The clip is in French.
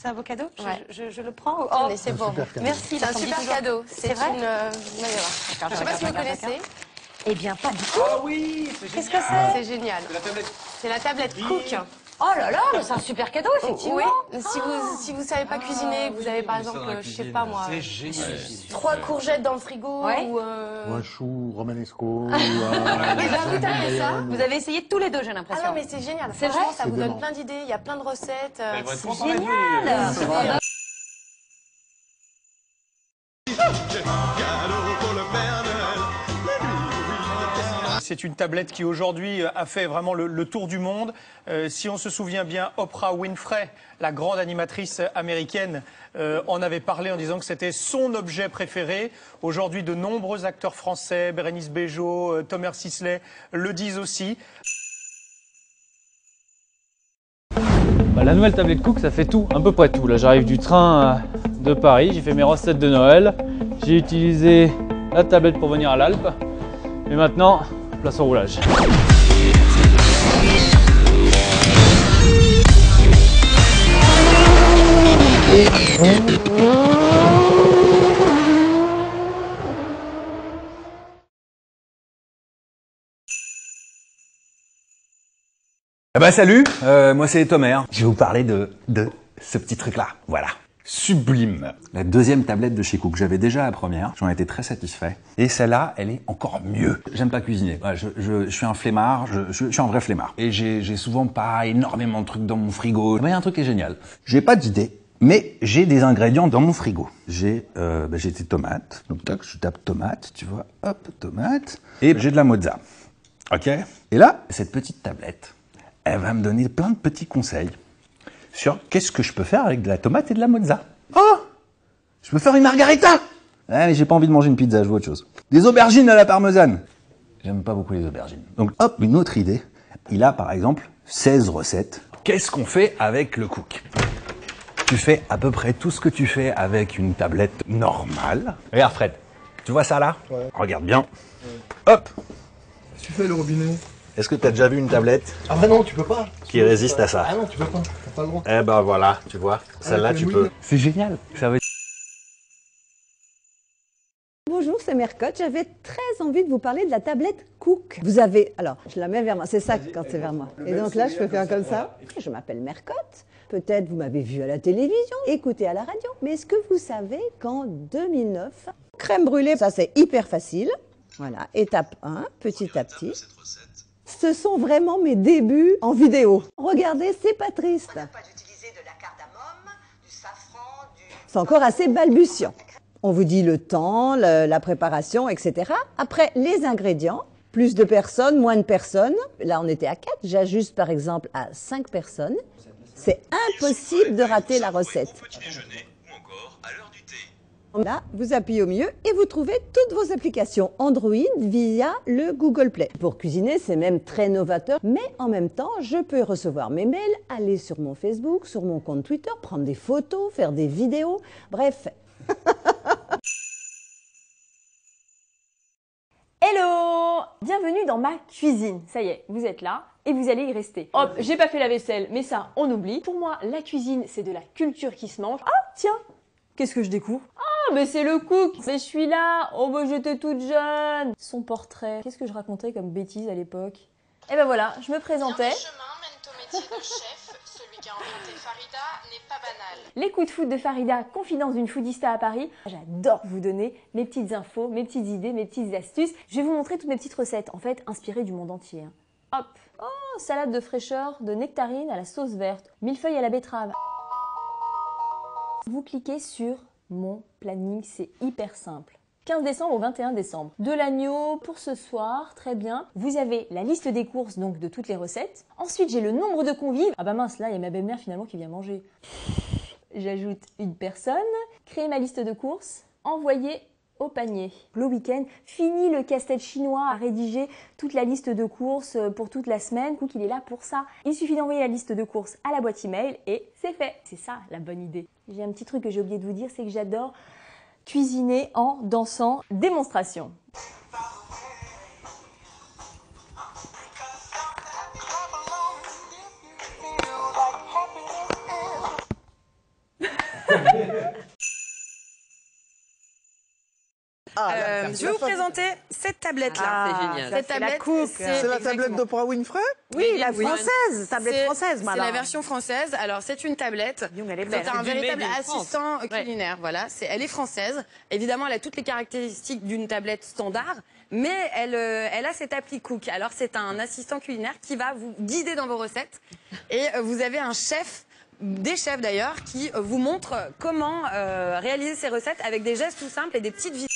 C'est un beau cadeau. Ouais. Je le prends. Oh, Tenez, c'est bon. Merci. C'est un super cadeau. C'est vrai. Vous allez voir. Je sais pas si vous connaissez. Eh bien, pas du tout. Ah oui, c'est génial. Qu'est-ce que c'est? C'est génial. C'est la tablette. C'est la tablette Cook. Oh là là, c'est un super cadeau, effectivement. Oui, si vous savez pas cuisiner, vous avez par exemple, je sais pas moi, C'est génial. 3 courgettes dans le frigo Ouais. ou Ou un chou romanesco. Eh ben, vous tapez ça. Vous avez essayé tous les deux, j'ai Ah l'impression. non mais c'est génial. C'est Franchement, vrai ça vous C'est donne dément. plein d'idées. Il y a plein de recettes. Elle va être C'est contente d'être génial. venue. C'est une tablette qui aujourd'hui a fait vraiment le tour du monde. Si on se souvient bien, Oprah Winfrey, la grande animatrice américaine, en avait parlé en disant que c'était son objet préféré. Aujourd'hui, de nombreux acteurs français, Bérénice Bejo, Thomas Sisley, le disent aussi. La nouvelle tablette Cook, ça fait tout, à peu près tout. Là, j'arrive du train de Paris, j'ai fait mes recettes de Noël, j'ai utilisé la tablette pour venir à l'Alpe, et maintenant, place au roulage. Eh ben salut, moi c'est Thomer. Je vais vous parler de ce petit truc-là. Voilà. Sublime. La deuxième tablette de chez Cook. J'avais déjà la première, j'en étais très satisfait. Et celle-là, elle est encore mieux. J'aime pas cuisiner. Voilà, je suis un flemmard, je suis un vrai flemmard. Et j'ai souvent pas énormément de trucs dans mon frigo. Mais il y a un truc qui est génial. J'ai pas d'idée, mais j'ai des ingrédients dans mon frigo. J'ai des tomates. Donc tac, je tape tomate, tu vois. Hop, tomate. Et j'ai de la mozza. Ok. Et là, cette petite tablette, elle va me donner plein de petits conseils sur qu'est-ce que je peux faire avec de la tomate et de la mozza. Oh, je peux faire une margarita. Ouais, mais j'ai pas envie de manger une pizza, je veux autre chose. Des aubergines à la parmesane. J'aime pas beaucoup les aubergines. Donc hop, une autre idée. Il a par exemple 16 recettes. Qu'est-ce qu'on fait avec le Cook? Tu fais à peu près tout ce que tu fais avec une tablette normale. Regarde Fred, tu vois ça là? Ouais. Regarde bien. Ouais. Hop. Tu fais le robinet. Est-ce que tu as déjà vu une tablette Ah bah non, tu peux pas. qui résiste à ça? Ah non, tu peux pas. T'as pas le droit. Eh ben voilà, tu vois, celle-là tu peux. C'est génial. Ça va. Bonjour, c'est Mercotte. J'avais très envie de vous parler de la tablette Cook. Vous avez... Alors, je la mets vers moi. C'est ça quand c'est vers moi. Et donc là, je peux faire comme ça. Je m'appelle Mercotte. Peut-être vous m'avez vu à la télévision, écouté à la radio. Mais est-ce que vous savez qu'en 2009, crème brûlée, ça c'est hyper facile. Voilà, étape 1, petit à petit. Ce sont vraiment mes débuts en vidéo. Regardez, c'est pas triste. Pas d'utiliser de la cardamome, du safran, C'est encore assez balbutiant. On vous dit le temps, la préparation, etc. Après, les ingrédients. Plus de personnes, moins de personnes. Là, on était à 4. J'ajuste par exemple à 5 personnes. C'est impossible de rater la recette. Là, vous appuyez au milieu et vous trouvez toutes vos applications Android via le Google Play. Pour cuisiner, c'est même très novateur, mais en même temps, je peux recevoir mes mails, aller sur mon Facebook, sur mon compte Twitter, prendre des photos, faire des vidéos, bref. Hello! Bienvenue dans ma cuisine. Ça y est, vous êtes là et vous allez y rester. Hop, j'ai pas fait la vaisselle, mais ça, on oublie. Pour moi, la cuisine, c'est de la culture qui se mange. Ah, tiens! Qu'est-ce que je découvre? Ah, mais c'est le Cook! Mais je suis là! Oh, bah j'étais toute jeune! Son portrait. Qu'est-ce que je racontais comme bêtise à l'époque? Et ben voilà, je me présentais. Les coups de foot de Farida, confidence d'une foodista à Paris. J'adore vous donner mes petites infos, mes petites idées, mes petites astuces. Je vais vous montrer toutes mes petites recettes, en fait, inspirées du monde entier. Hop! Oh, salade de fraîcheur, de nectarine à la sauce verte, millefeuille à la betterave. Vous cliquez sur mon planning, c'est hyper simple. 15 décembre au 21 décembre. De l'agneau pour ce soir, très bien. Vous avez la liste des courses, donc de toutes les recettes. Ensuite, j'ai le nombre de convives. Ah bah mince, là, il y a ma belle-mère finalement qui vient manger. J'ajoute une personne, créer ma liste de courses, envoyer au panier. Le week-end, fini le casse-tête chinois à rédiger toute la liste de courses pour toute la semaine. Cook, il est là pour ça. Il suffit d'envoyer la liste de courses à la boîte email et c'est fait. C'est ça la bonne idée. J'ai un petit truc que j'ai oublié de vous dire, c'est que j'adore cuisiner en dansant. Démonstration. Je vais vous présenter cette tablette-là. Ah, c'est génial. Cette Ça, c'est la tablette, Cook. C'est la tablette d'Oprah Winfrey? Oui, la française, tablette française, C'est madame. la version française. Alors, c'est une tablette. Elle est belle. C'est un du véritable made in France. assistant culinaire. Voilà, elle est française. Évidemment, elle a toutes les caractéristiques d'une tablette standard, mais elle a cette appli Cook. Alors, c'est un assistant culinaire qui va vous guider dans vos recettes. Et vous avez un chef, des chefs d'ailleurs, qui vous montrent comment réaliser ces recettes avec des gestes tout simples et des petites vidéos.